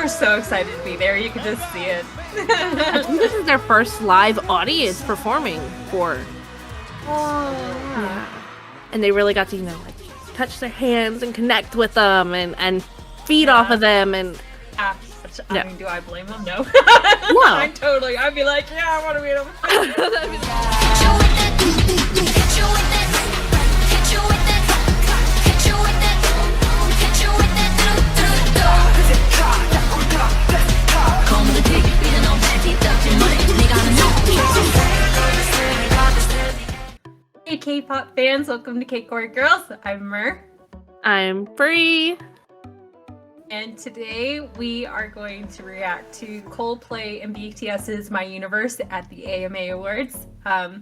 were so excited to be there. You could just see it. I think this is their first live audience performing for. Oh, Yeah. And they really got to, like, touch their hands and connect with them and feed off of them and. I mean, do I blame them? No. No. I'd be like, yeah, I want to meet them. Hey K-pop fans, welcome to K-CordGirls. I'm Mer. I'm Bree. And today we are going to react to Coldplay and BTS's My Universe at the AMA Awards. I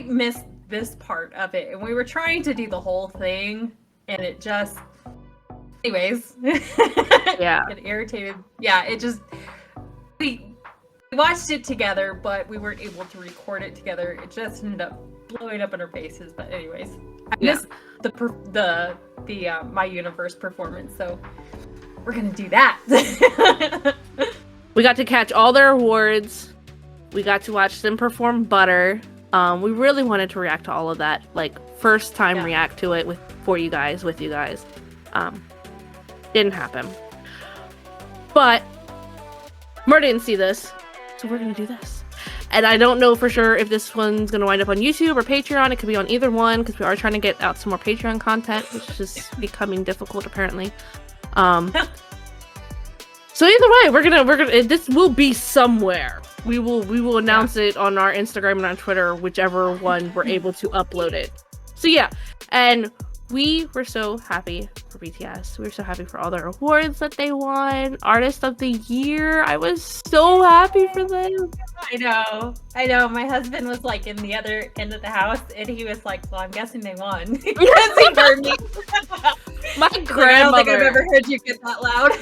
missed this part of it, and we were trying to do the whole thing, and it just... Anyways. Yeah. It irritated. Yeah, it just... We watched it together, but we weren't able to record it together. It just ended up blowing up in our faces. But anyways, I missed the My Universe performance, so we're gonna do that. We got to catch all their awards. We got to watch them perform Butter. We really wanted to react to all of that, like first time react to it with you guys. Didn't happen. But Mer didn't see this, so we're gonna do this. And I don't know for sure if this one's gonna wind up on YouTube or Patreon. It could be on either one because we are trying to get out some more Patreon content, which is becoming difficult apparently. So either way, we're gonna this will be somewhere. We will announce it on our Instagram and on Twitter, whichever one we're able to upload it. So yeah, and we were so happy for BTS. We were so happy for all their awards that they won. Artist of the Year. I was so happy for them. I know. My husband was like in the other end of the house, and he was like, "Well, I'm guessing they won." Because he heard me. My grandmother. I don't think I've ever heard you get that loud.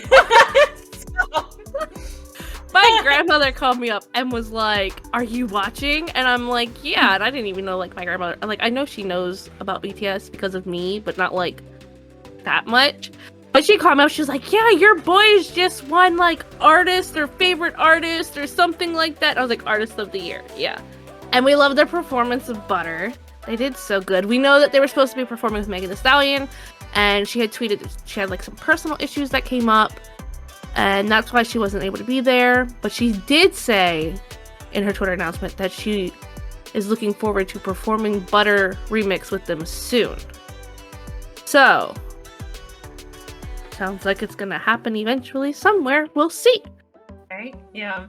My grandmother called me up and was like, "Are you watching?" And I'm like, "Yeah." And I didn't even know, like, my grandmother. Like, I know she knows about BTS because of me, but not like that much. But she called me up. She was like, "Yeah, your boys just won like artist or favorite artist or something like that." I was like, "Artist of the Year, yeah." And we loved their performance of Butter. They did so good. We know that they were supposed to be performing with Megan Thee Stallion, and she had tweeted she had like some personal issues that came up. And that's why she wasn't able to be there. But she did say in her Twitter announcement that she is looking forward to performing Butter remix with them soon. So, sounds like it's gonna happen eventually somewhere. We'll see. Right? Yeah.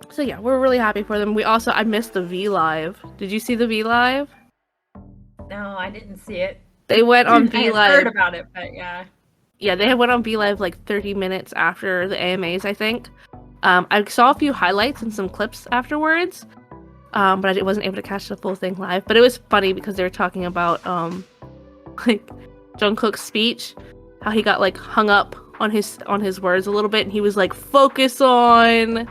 So yeah, we're really happy for them. I missed the V Live. Did you see the V Live? No, I didn't see it. They went on V Live. I heard about it, but yeah. Yeah, they went on V Live like 30 minutes after the AMAs, I think. I saw a few highlights and some clips afterwards, but I wasn't able to catch the full thing live. But it was funny because they were talking about like Jungkook's speech, how he got like hung up on his words a little bit, and he was like, focus on,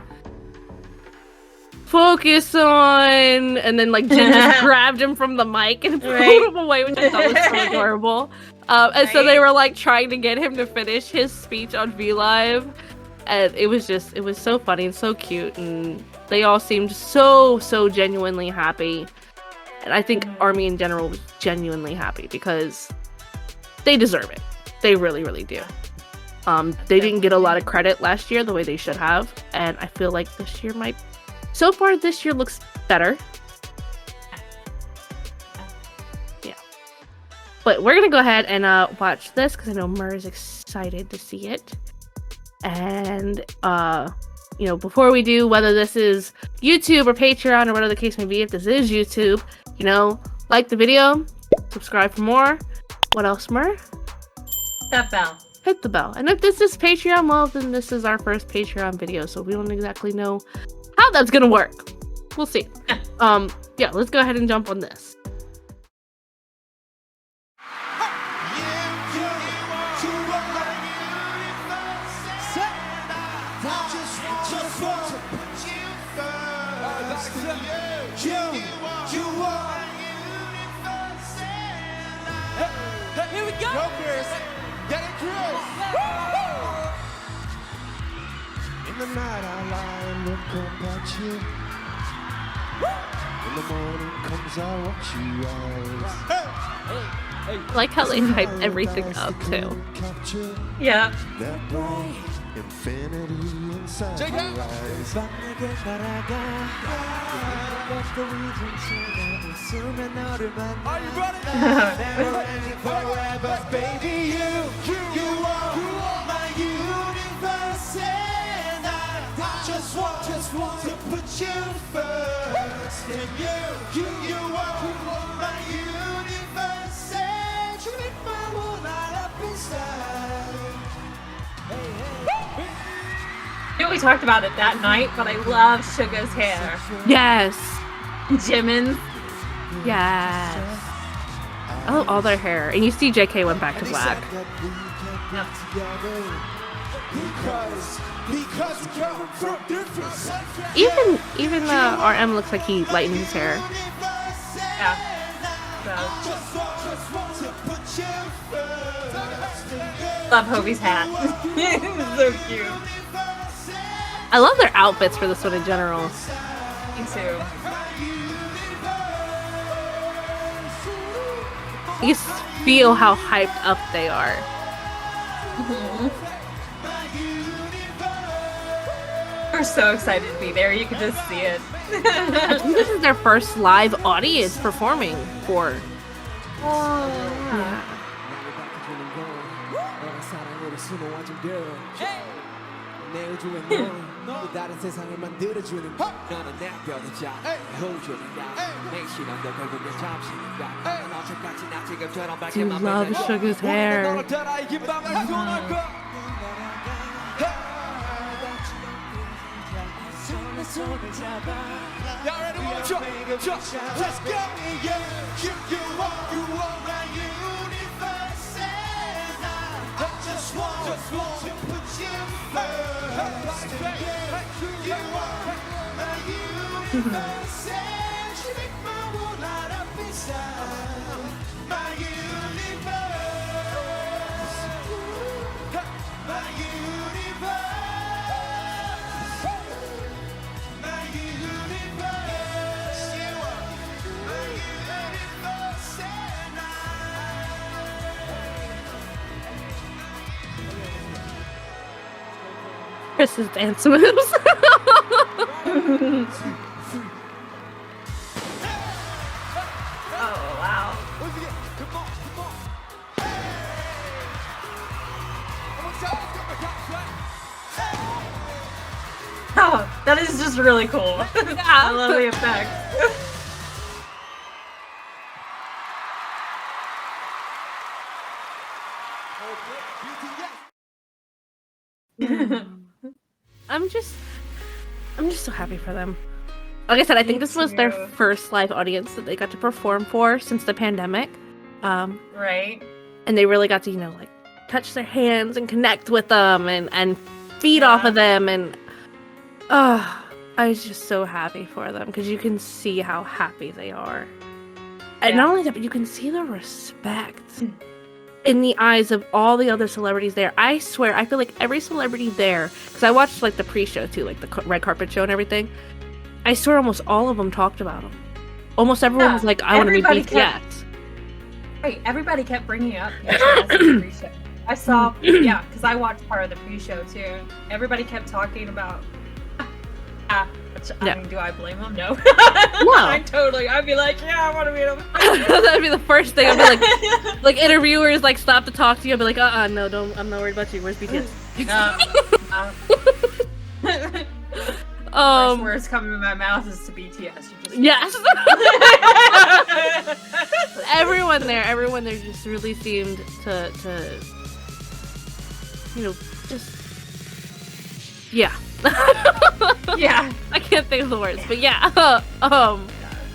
and then like Jin just grabbed him from the mic and pulled him away, which I thought was so adorable. And so they were like trying to get him to finish his speech on V Live, and it was so funny and so cute, and they all seemed so genuinely happy. And I think ARMY in general was genuinely happy because they deserve it. They really do. They didn't get a lot of credit last year the way they should have, and I feel like this year so far this year looks better. But we're gonna go ahead and watch this because I know Mer is excited to see it. And before we do, whether this is YouTube or Patreon or whatever the case may be, if this is YouTube, like the video, subscribe for more. What else, Mer? That bell. Hit the bell. And if this is Patreon, well, then this is our first Patreon video, so we don't exactly know how that's gonna work. We'll see. Yeah, let's go ahead and jump on this. Here we go. Go, Chris. Get it, Chris. the night I lie and look up at you. When the morning comes, I watch you rise. I like how they hype everything up too. Yeah. That bright infinity inside your eyes. Are you ready? Never ending forever, baby. You are my universe, and I just want to put you first. And you are my universe, and you make my world light up inside. You know, we talked about it that night, but I love Suga's hair. Yes. Jimin's. Yes. I love all their hair. And you see JK went back to black. Yep. Even RM looks like he lightened his hair. Yeah. So. Love Hobie's hat. So cute. I love their outfits for this one in general. Me too. You just feel how hyped up they are. We're so excited to be there. You can just see it. I think this is their first live audience performing for. Oh, yeah. 다른 세상을 만들어주는 너는 내 뼈대자 해오주는 나 내 시간도 결국엔 잠시니까 난 어제까지나 지금처럼 Do you love Suga's hair? 너를 따라 이 밤을 수놓을 거야 손을 잡아 Y'all ready? 멈춰 Let's go You are my universe and I just want to put you first You are my universe and you make my world light up inside My universe My universe My universe You are my universe and Chris's dance moves. Oh, wow. Oh, that is just really cool. I love the effect. I'm just so happy for them. Like I said, I think this was their too. first live audience that they got to perform for since the pandemic. Right? And they really got to, like touch their hands and connect with them and feed off of them. And I was just so happy for them because you can see how happy they are. And not only that, but you can see the respect in the eyes of all the other celebrities there. I swear, I feel like every celebrity there, because I watched like the pre-show too, like the red carpet show and everything. I swear almost all of them talked about them. Almost everyone was like, I want to be BTS. Right, everybody kept bringing up BTS in the pre-show. I saw, because I watched part of the pre-show too. Everybody kept talking about, which, I mean, do I blame them? No. No. I'd be like, yeah, I want to meet them. That'd be the first thing. I'd be like interviewers like stop to talk to you. I'd be like, no, don't. I'm not worried about you. Where's BTS? First words coming to my mouth is to BTS. Yes. everyone there just really seemed to just yeah. I can't think of the words, but yeah.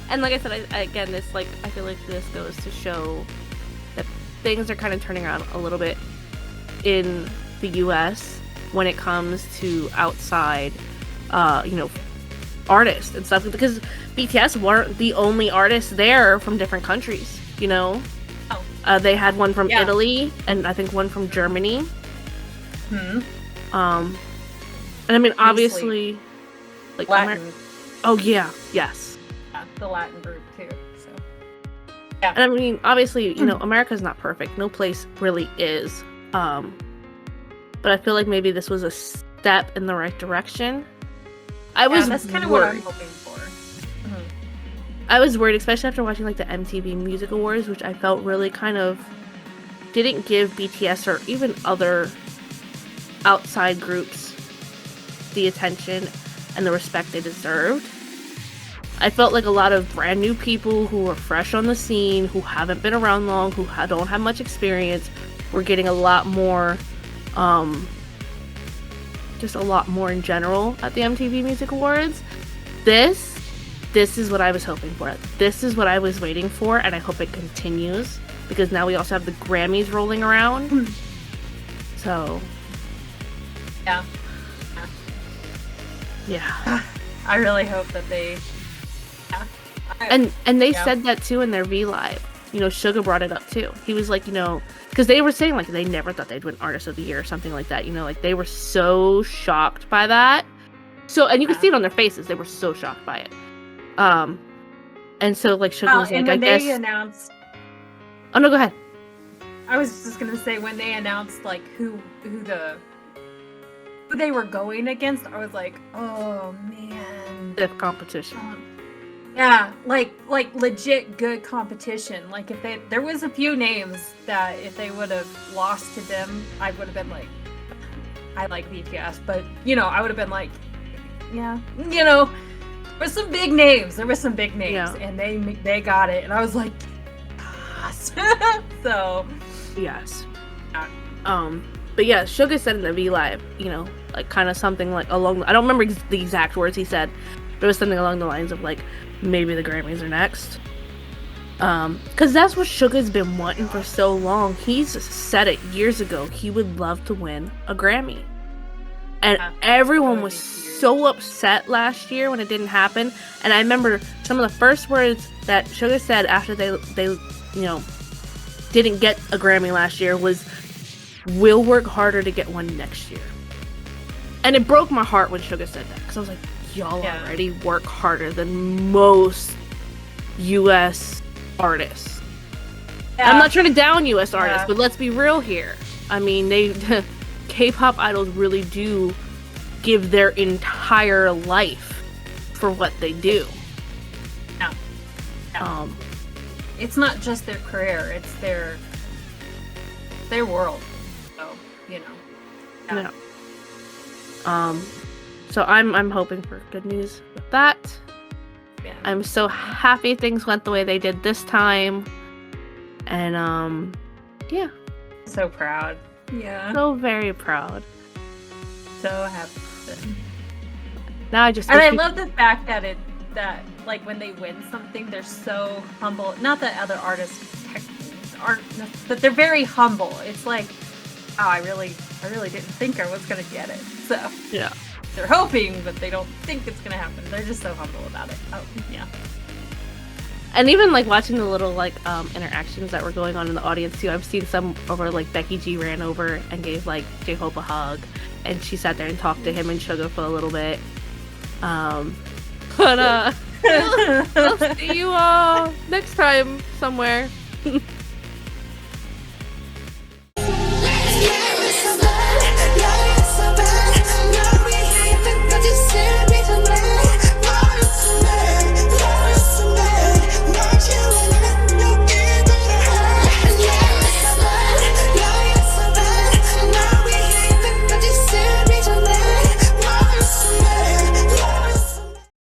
And like I said, again, this I feel like this goes to show that things are kind of turning around a little bit in the U.S. when it comes to outside, artists and stuff, because BTS weren't the only artists there from different countries. They had one from Italy and I think one from Germany. And I mean, obviously, like Latin, oh yeah, yes. the Latin group too. So And I mean, obviously, you know, America's not perfect. No place really is. But I feel like maybe this was a step in the right direction. that's kind of what I'm hoping for. I was worried, especially after watching like the MTV Music Awards, which I felt really kind of didn't give BTS or even other outside groups the attention and the respect they deserved. I felt like a lot of brand new people who were fresh on the scene, who haven't been around long, who don't have much experience, were getting a lot more, just a lot more in general at the MTV Music Awards. This is what I was hoping for. This is what I was waiting for, and I hope it continues, because now we also have the Grammys rolling around. So, Yeah. I really hope that they. Yeah. And they said that too in their V Live. You know, Suga brought it up too. He was like, you know, because they were saying like they never thought they'd win Artist of the Year or something like that. You know, like they were so shocked by that. So, and you could see it on their faces. They were so shocked by it. And so like Suga was like, I guess. Announced. Oh no, go ahead. I was just gonna say when they announced like who they were going against, I was like, oh man. The competition. Yeah, like legit good competition. Like if there was a few names that if they would have lost to them, I would have been like, I like BTS, but you know, I would have been like, yeah, you know, there were some big names. Yeah. And they got it, and I was like, yes. So, yes. But yeah, Suga said in the V Live, you know, like kind of something like along. I don't remember the exact words he said, but it was something along the lines of like, maybe the Grammys are next. Because that's what Suga's been wanting for so long. He's said it years ago. He would love to win a Grammy. And everyone was so upset last year when it didn't happen. And I remember some of the first words that Suga said after they you know, didn't get a Grammy last year was, "We'll work harder to get one next year." And it broke my heart when Suga said that, because I was like, y'all already work harder than most US artists. Yeah. I'm not trying to down US artists, but let's be real here. I mean, K-pop idols really do give their entire life for what they do. Yeah. It's not just their career, it's their world. So, you know. Yeah. So I'm hoping for good news with that. Yeah. I'm so happy things went the way they did this time. And yeah. So proud. Yeah. So very proud. So happy. Now I just I love the fact that like when they win something, they're so humble. Not that other artists aren't, but they're very humble. It's like, oh, I really didn't think I was gonna get it. So yeah. They're hoping, but they don't think it's gonna happen. They're just so humble about it. Oh, yeah. And even like watching the little like interactions that were going on in the audience too. I've seen some over like Becky G ran over and gave like J-Hope a hug, and she sat there and talked to him and Suga for a little bit. But I'll see you all next time somewhere.